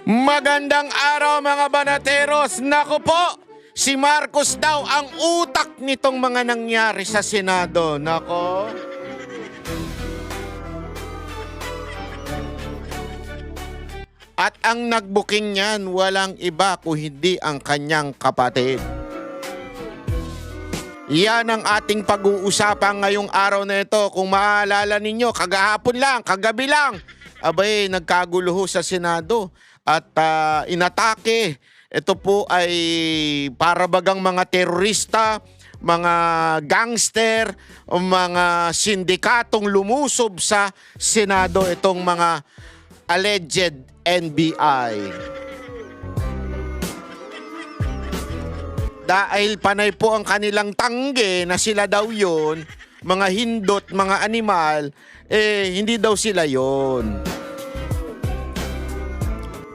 Magandang araw mga banateros. Naku po, si Marcos daw ang utak nitong mga nangyari sa Senado. Nako. At ang nagbuking niyan walang iba kung hindi ang kanyang kapatid. Yan ang ating pag-uusapan ngayong araw na ito. Kung maalala ninyo, kagahapon lang, kagabi lang, abay, nagkagulo ho sa Senado at inatake. Ito po ay para bagang mga terorista, mga gangster, mga sindikatong lumusob sa Senado, itong mga alleged NBI. Dahil panay po ang kanilang tangge na sila daw yon, mga hindot, mga animal, hindi daw sila yon.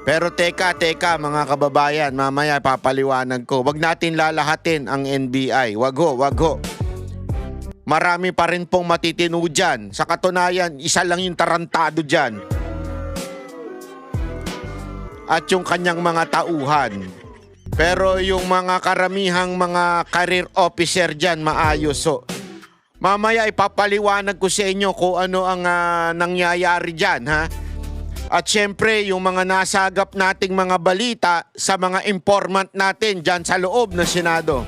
Pero teka mga kababayan, mamaya papaliwanag ko. Wag natin lalahatin ang NBI. Wag ho. Marami pa rin pong matitino dyan. Sa katunayan, isa lang yung tarantado dyan. At yung kanyang mga tauhan. Pero yung mga karamihang mga career officer dyan, maayos. So, mamaya ipapaliwanag ko sa inyo kung ano ang nangyayari dyan, ha? At syempre, yung mga nasagap nating mga balita sa mga informant natin dyan sa loob ng Senado.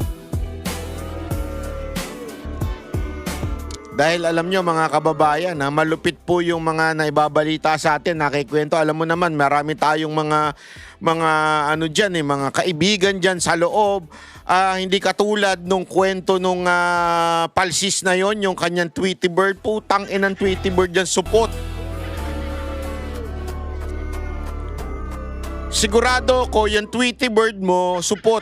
Dahil alam nyo mga kababayan, malupit po yung mga naibabalita sa atin, nakikwento. Alam mo naman, marami tayong mga ano dyan, mga kaibigan dyan sa loob. Hindi katulad nung kwento nung palsis na yon, yung kanyang Tweety Bird. Putang inang Tweety Bird dyan, supot. Sigurado ko yung Tweety Bird mo, supot.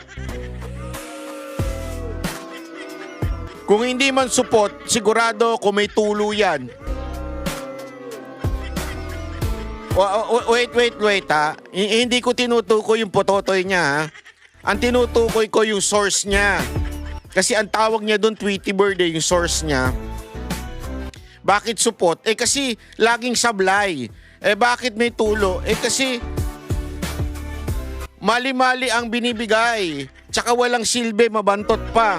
Kung hindi man supot, sigurado ko may tulo yan. Wait ha. Hindi ko tinutukoy yung pototoy niya ha. Ang tinutukoy ko yung source niya. Kasi ang tawag niya doon Tweety Bird yung source niya. Bakit supot? Kasi laging sablay. Bakit may tulo? Kasi mali-mali ang binibigay. Tsaka walang silbi, mabantot pa.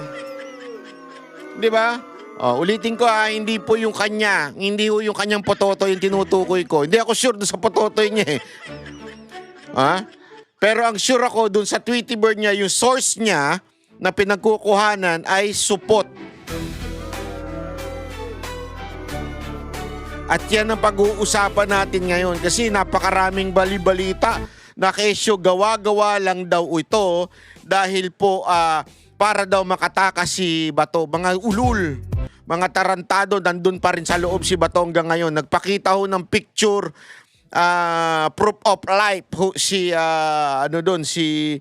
Di ba? Ulitin ko hindi po yung kanya. Hindi po yung kanyang pototoy yung tinutukoy ko. Hindi ako sure doon sa pototoy niya Pero ang sure ako doon sa Tweety Bird niya, yung source niya na pinagkukuhanan ay supot. At yan ang pag-uusapan natin ngayon kasi napakaraming balibalita na kesyo gawa-gawa lang daw ito dahil po para daw makatakas si Bato. Mga ulul, mga tarantado, nandun pa rin sa loob si Bato hanggang ngayon. Nagpakita ho ng picture, proof of life si Atty.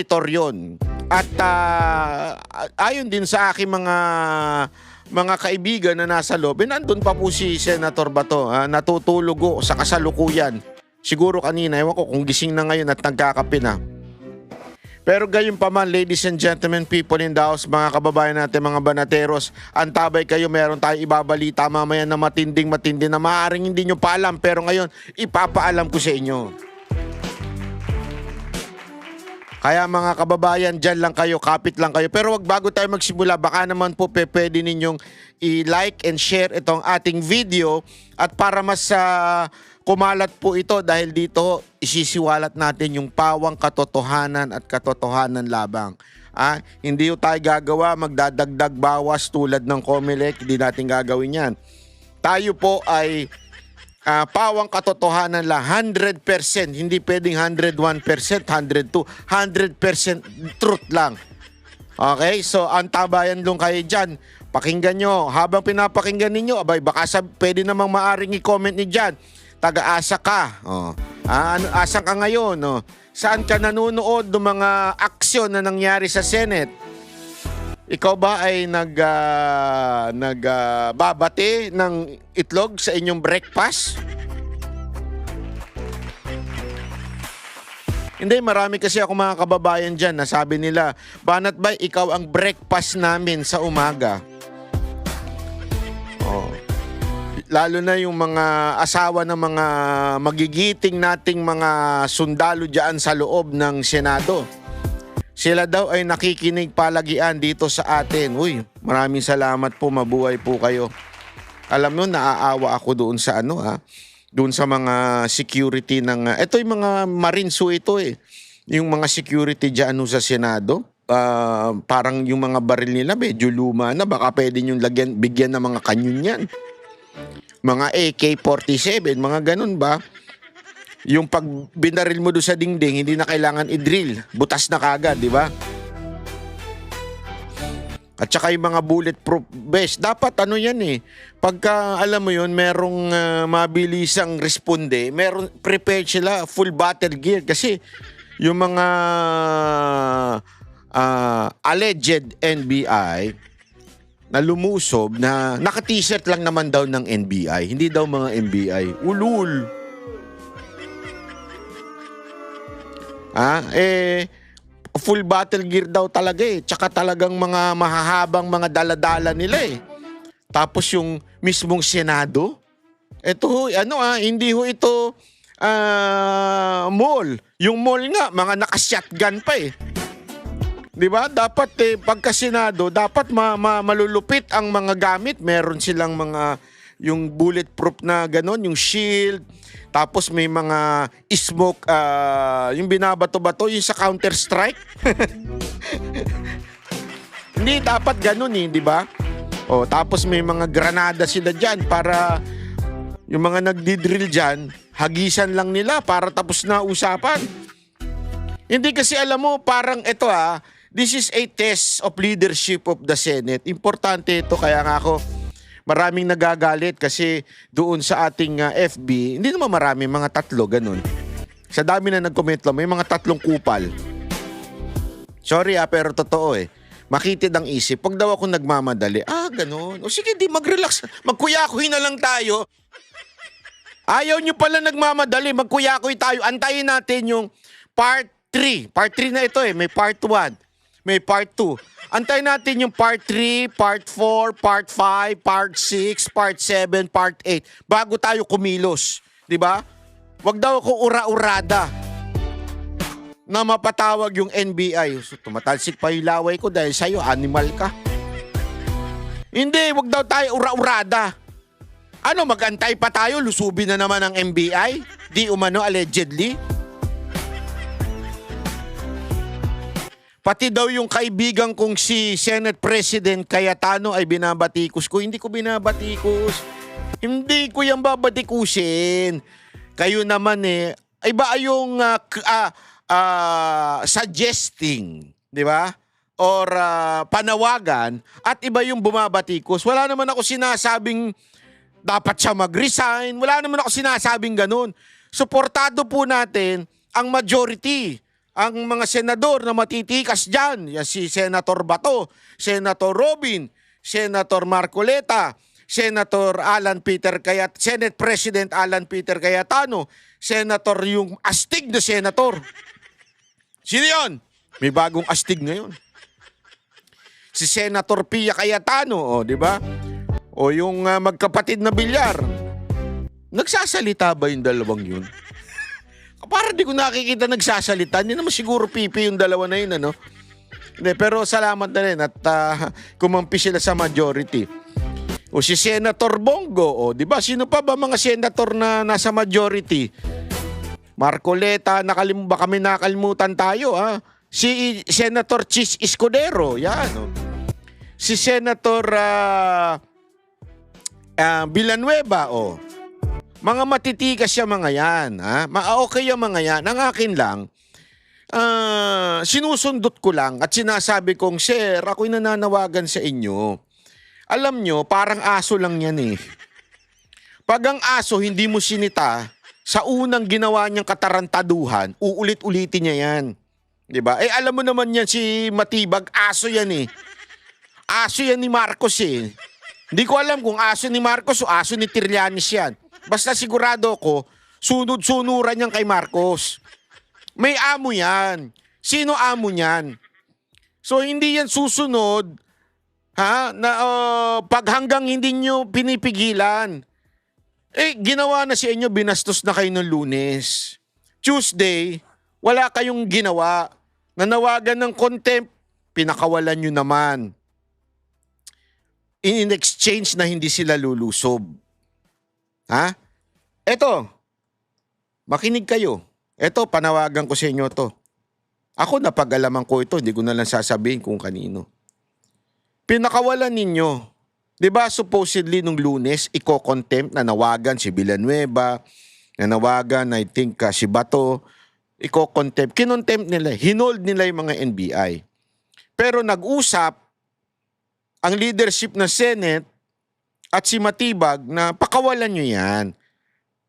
Torion. At ayon din sa aking mga kaibigan na nasa loob, nandun pa po si Senator Bato, natutulog sa kasalukuyan. Siguro kanina, ewan ko kung gising na ngayon at nagkakape na. Pero gayon pa man, ladies and gentlemen, people in the house, mga kababayan natin, mga banateros, antabay kayo, meron tayong ibabalita mamaya na matindi na maaaring hindi nyo pa alam, pero ngayon, ipapaalam ko sa inyo. Kaya mga kababayan, dyan lang kayo, kapit lang kayo. Pero wag bago tayo magsimula, baka naman po pwede ninyong i-like and share itong ating video at para mas kumalat po ito dahil dito isisiwalat natin yung pawang katotohanan at katotohanan labang. Hindi tayo gagawa, magdadagdag bawas tulad ng COMELEC, hindi natin gagawin yan. Tayo po ay pawang katotohanan lang, 100%, hindi pwedeng 101%, 102%, 100% truth lang. Okay, so antabayan lang kayo dyan. Pakinggan nyo, habang pinapakinggan ninyo, abay baka pwede namang maaring i-comment ni dyan. Taga-asa ka. Asan ka ngayon? Saan ka nanonood ng mga aksyon na nangyari sa Senate? Ikaw ba ay nagbabate ng itlog sa inyong breakfast? Hindi, marami kasi ako mga kababayan dyan na sabi nila, Banat Bay, ikaw ang breakfast namin sa umaga. lalo na yung mga asawa ng mga magigiting nating mga sundalo diyan sa loob ng Senado. Sila daw ay nakikinig palagian dito sa atin. Uy, maraming salamat po, mabuhay po kayo. Alam mo, naaawa ako doon sa doon sa mga security ng, ito yung mga Marines ito yung mga security diyan sa Senado. Parang yung mga baril nila medyo luma na, baka pwede yung bigyan ng mga kanyon yan. Mga AK-47, mga ganun ba? Yung pag binaril mo doon sa dingding, hindi na kailangan i-drill. Butas na kagad, di ba? At saka yung mga bulletproof vest, dapat yan Pagka alam mo yun, merong mabilisang responde, meron prepared sila, full battle gear. Kasi yung mga alleged NBI na lumusob na naka-t-shirt lang naman daw ng NBI, hindi daw mga NBI. Ulul! Full battle gear daw talaga Tsaka talagang mga mahahabang mga daladala nila Tapos yung mismong Senado, ito hindi ito mall. Yung mall nga, mga naka-shotgun pa 'Di ba? Dapat pagka Senado, dapat malulupit ang mga gamit. Meron silang mga yung bulletproof na ganon, yung shield. Tapos may mga smoke, yung binabato-bato, yung sa Counter-Strike. Hindi, dapat ganun di ba? Tapos may mga granada sila dyan para yung mga nagdidrill dyan, hagisan lang nila para tapos na usapan. Hindi kasi alam mo, parang ito this is a test of leadership of the Senate. Importante ito, kaya nga ako, maraming nagagalit kasi doon sa ating FB, hindi naman marami, mga 3, ganun. Sa dami na nag-comment lang, may mga 3 kupal. Sorry pero totoo Makitid ang isip. Pag daw ako nagmamadali, ganun. O sige, di mag-relax. Magkuyakoy na lang tayo. Ayaw nyo pala nagmamadali, magkuyakoy tayo. Antayin natin yung part 3. Part 3 na ito may part 1. May part 2. Antayin natin yung part 3, part 4, part 5, part 6, part 7, part 8 bago tayo kumilos, 'di ba? Wag daw ako ura-urada na mapatawag yung NBI. So, tumatalsik pa yung laway ko dahil sa'yo, animal ka. Hindi, wag daw tayo ura-urada. Mag-antay pa tayo, lusubin na naman ang NBI? Di umano, allegedly? Pati daw yung kaibigan kong si Senate President Cayetano ay binabatikos ko. Hindi ko binabatikos. Hindi ko yan babatikusin. Kayo naman iba yung suggesting, di ba? Or panawagan at iba yung bumabatikos. Wala naman ako sinasabing dapat siya mag-resign. Wala naman ako sinasabing ganun. Suportado po natin ang majority. Ang mga senador na matitikas dyan, si Senator Bato, Senator Robin, Senator Marcoleta, Senator Alan Peter Senate President Alan Peter Cayetano, Senator yung astig na senator. Sino yun? May bagong astig ngayon. Si Senator Pia Cayetano, di ba? O yung magkapatid na bilyar. Nagsasalita ba yung dalawang yun? Para di ko nakikita nagsasalita. Hindi naman siguro pipi yung dalawa na yun, Hindi, pero salamat na rin at kumampi sila sa majority. O si Senator Bongo, di ba? Sino pa ba mga senator na nasa majority? Marcoleta, baka may nakalimutan tayo, Si Senator Chis Escudero, yan. Si Senator Villanueva, Mga matitikas siya mga yan. Okay yung mga yan. Ang akin lang, sinusundot ko lang at sinasabi kong, Sir, ako'y nananawagan sa inyo. Alam nyo, parang aso lang yan Pag ang aso hindi mo sinita, sa unang ginawa niyang katarantaduhan, uulit-ulitin niya yan. Diba? Alam mo naman yan si Matibag, aso yan Aso yan ni Marcos Hindi ko alam kung aso ni Marcos o aso ni Trillanes yan. Basta sigurado ko, sunod-sunuran yan kay Marcos. May amo yan. Sino amo niyan? So hindi yan susunod, pag hanggang hindi nyo pinipigilan. Ginawa na sa inyo, binastos na kayo ng Lunes. Tuesday, wala kayong ginawa. Nanawagan ng contempt, pinakawalan nyo naman. In exchange na hindi sila lulusob. Ha? Eto, makinig kayo. Eto, panawagan ko sa inyo to. Ako napag-alaman ko ito, hindi ko na lang sasabihin kung kanino. Pinakawalan ninyo. 'Di ba supposedly nung Lunes, iko-contempt, nanawagan si Villanueva, nanawagan, I think si Bato, iko-contempt. Kinontempt nila, hinold nila yung mga NBI. Pero nag-usap ang leadership ng Senate at si Matibag na pakawalan nyo yan.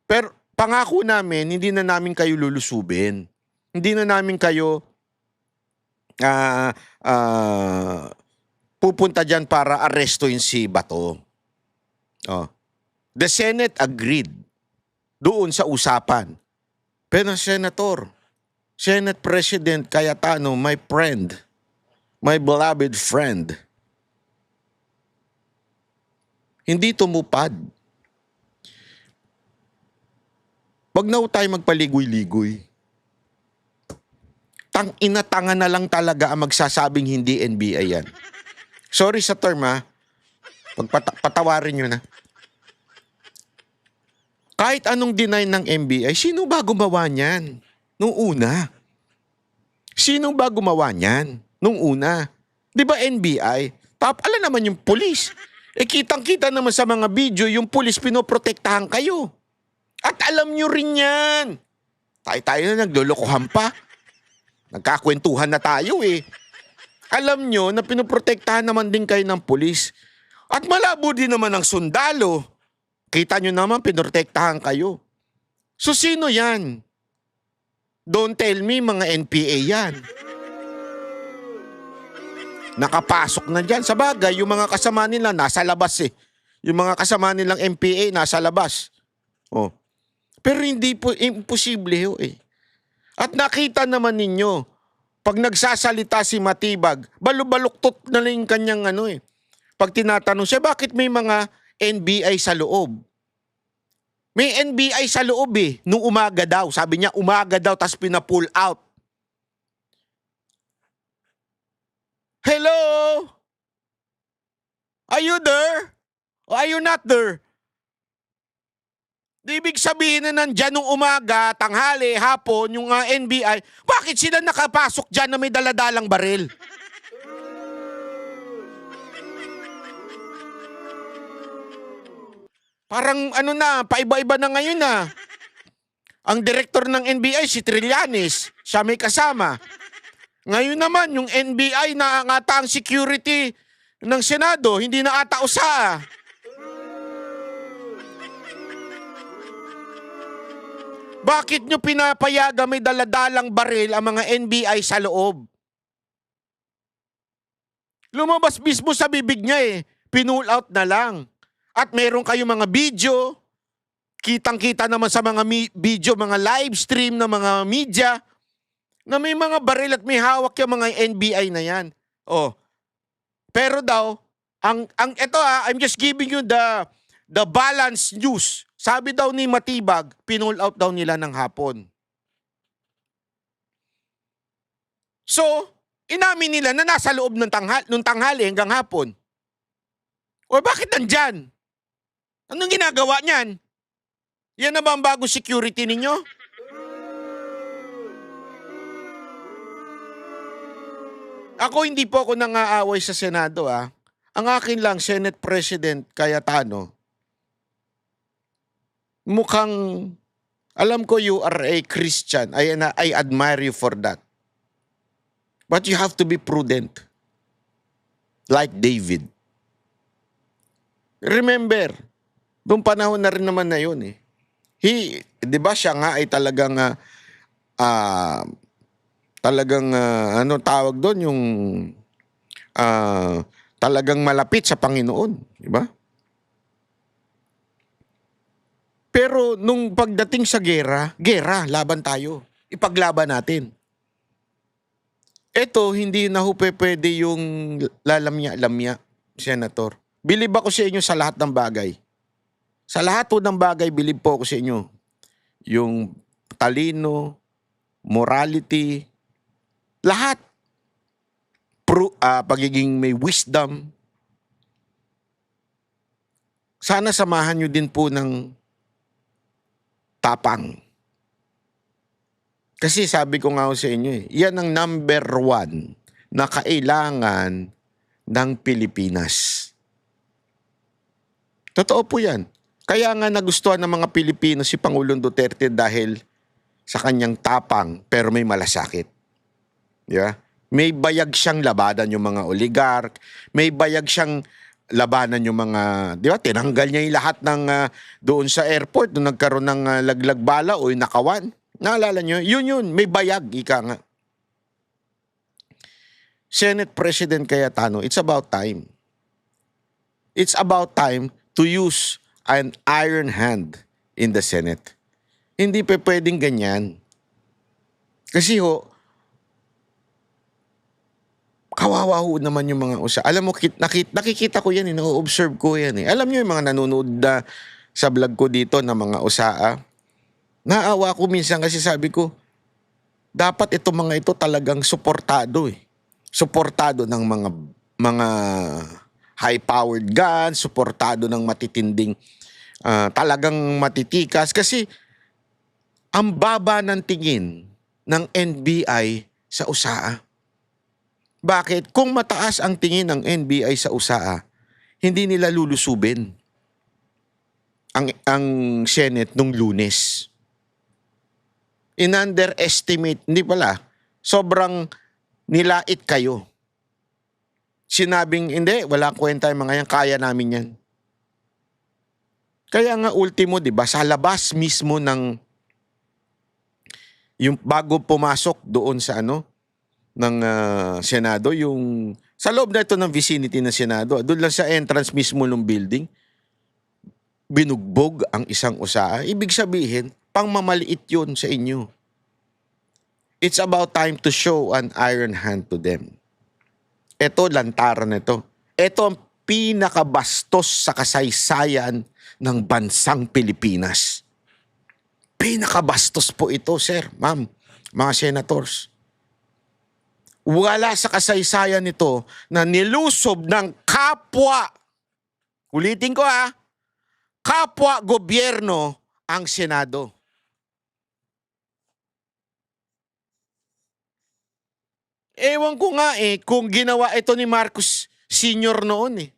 Pero pangako namin, hindi na namin kayo lulusubin. Hindi na namin kayo pupunta dyan para arestuin si Bato. Oh. The Senate agreed doon sa usapan. Pero Senator, Senate President Cayetano, my friend, my beloved friend, hindi tumupad. Wag na tayo magpaligoy-ligoy. Tanga na lang talaga ang magsasabing hindi NBI yan. Sorry sa term ha. Patawarin nyo na. Kahit anong deny ng NBI, sino ba gumawa niyan? Nung una. Sino ba gumawa niyan? Nung una. Di ba NBI? Alam naman yung pulis. Kitang-kita naman sa mga video, yung pulis pinoprotektahan kayo. At alam nyo rin yan. Tayo na naglolokohan pa. Nagkakwentuhan na tayo eh. Alam nyo na pinoprotektahan naman din kayo ng pulis. At malabo din naman ang sundalo. Kita nyo naman, pinoprotektahan kayo. So sino yan? Don't tell me mga NPA yan. Nakapasok na dyan. Sa bagay, yung mga kasama nila nasa labas eh. Yung mga kasama nilang MPA nasa labas. Oh. Pero hindi po imposible eh. At nakita naman ninyo, pag nagsasalita si Matibag, balubaluktot na lang yung kanyang Pag tinatanong siya, bakit may mga NBI sa loob? May NBI sa loob eh. Nung umaga daw. Sabi niya, umaga daw, tas pina-pull out. Hello? Are you there? Or are you not there? Ibig sabihin na nandyan nung umaga, tanghali, hapon, yung NBI, bakit sila nakapasok dyan na may daladalang baril? Parang paiba-iba na ngayon na. Ang direktor ng NBI, si Trillanes, siya may kasama. Ngayon naman, yung NBI na ata ang security ng Senado, hindi na ata usa. Bakit nyo pinapayaga may daladalang baril ang mga NBI sa loob? Lumabas mismo sa bibig niya eh. Pinull out na lang. At meron kayong mga video. Kitang-kita naman sa mga video, mga live stream ng mga media na may mga baril at may hawak yung mga NBI na yan. Oh. Pero daw, ito I'm just giving you the balance news. Sabi daw ni Matibag, pinull out daw nila ng hapon. So, inamin nila na nasa loob ng tanghali hanggang hapon. O bakit nandyan? Anong ginagawa niyan? Yan na ba ang bagong security ninyo? Ako hindi po ako nangaaway sa Senado Ang akin lang, Senate President Cayetano, mukhang, alam ko you are a Christian. I admire you for that. But you have to be prudent. Like David. Remember, noong panahon na rin naman na yun eh. Di ba siya nga ay talagang, ano tawag doon, yung talagang malapit sa Panginoon. Di ba? Pero nung pagdating sa gera, laban tayo. Ipaglaban natin. Ito, hindi na pwede yung lalamya-lamya, Senator. Bilib ako sa inyo sa lahat ng bagay. Sa lahat po ng bagay, believe po ako sa inyo. Yung talino, morality, lahat. Pagiging may wisdom. Sana samahan nyo din po ng tapang. Kasi sabi ko nga sa inyo, yan ang number 1 na kailangan ng Pilipinas. Totoo po yan. Kaya nga nagustuhan ng mga Pilipino si Pangulong Duterte dahil sa kanyang tapang pero may malasakit. Yeah? May bayag siyang labanan yung mga oligark, may bayag siyang labanan yung mga, di ba, tinanggal niya yung lahat ng doon sa airport, doon nagkaroon ng laglag bala o nakawan. Naalala niyo? Yun, may bayag, ika nga. Senate President Cayetano, it's about time. It's about time to use an iron hand in the Senate. Hindi pa pwedeng ganyan. Kasi kawawa ho naman yung mga Alam mo, nakikita ko yan, na-observe ko yan. Alam niyo yung mga nanonood na sa vlog ko dito na mga naawa ko minsan kasi sabi ko, dapat itong mga ito talagang suportado Suportado ng mga high-powered guns, suportado ng matitinding, talagang matitikas. Kasi ang baba ng tingin ng NBI sa Bakit? Kung mataas ang tingin ng NBI sa hindi nila lulusubin ang Senate nung Lunes. In-underestimate, hindi pala, sobrang nilait kayo. Sinabing, hindi, wala kwenta yung mga yan, kaya namin yan. Kaya nga ultimo, di ba, sa labas mismo ng, yung bago pumasok doon sa ng Senado, yung, sa loob na ito ng vicinity ng Senado, doon lang sa entrance mismo ng building, binugbog ang isang Ibig sabihin, pangmamaliit yun sa inyo. It's about time to show an iron hand to them. Ito, lantaran ito. Ito ang pinakabastos sa kasaysayan ng bansang Pilipinas. Pinakabastos po ito, sir, ma'am, mga senators. Wala sa kasaysayan nito na nilusob ng kapwa, ulitin ko kapwa gobyerno ang Senado. Ewan ko nga kung ginawa ito ni Marcos Sr. noon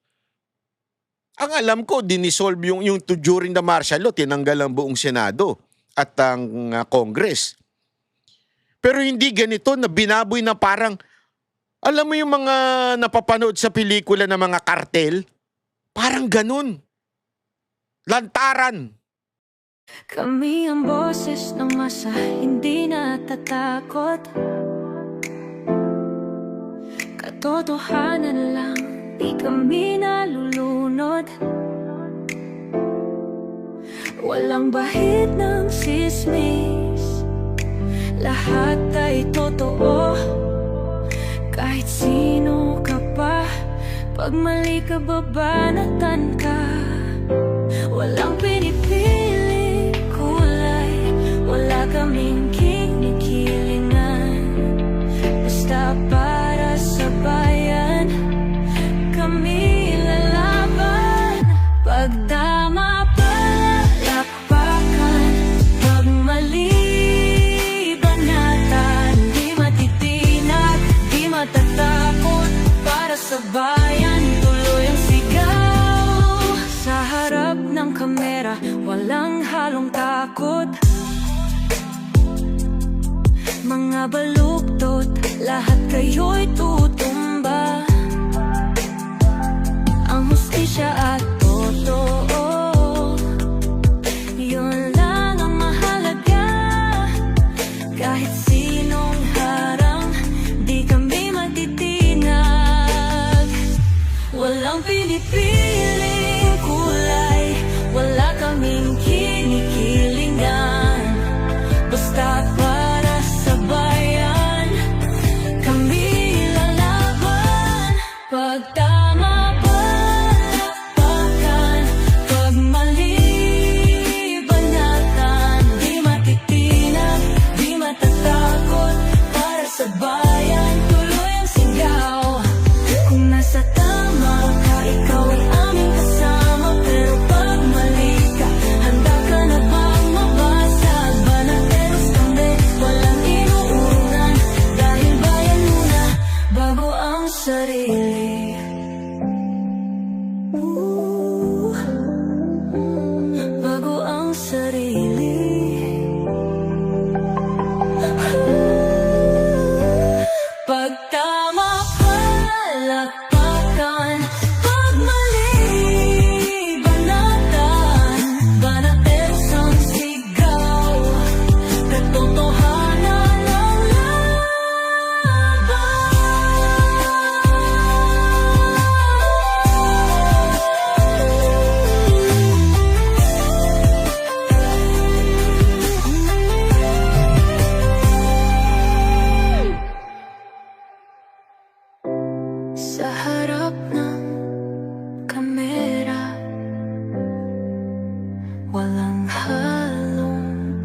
Ang alam ko, dinisolve yung during the martial law, tinanggal ang buong Senado at ang Congress. Pero hindi ganito na binaboy na parang, alam mo yung mga napapanood sa pelikula ng mga kartel? Parang ganun. Lantaran. Kami ang boses ng masa, hindi natatakot. Katotohanan lang, di kami nalulunod. Walang bahid ng sismis, lahat ay totoo. Kahit sino ka pa, pag mali ka babanatan ka. Walang pinipili kulay, wala kaming kinikilingan. Basta para sa bayan, kami lalaban. Pag tama palakpakan, pag mali banatan. Di matitinag, di matatakot, para sa bayan tuloy ang sigaw. Sa harap ng kamera, walang halong takot. Mga baluktot, lahat kayo'y tutumba. Ang hustisya at totoo, yun lang ang mahalaga. Kahit sinong harang, di kami matitinag. Walang pinipiling kulay, wala kaming kinikilingan. Basta para sa bayan, kami lalaban. Pag tama palakpakan, pag mali Sa harap ng kamera, walang halong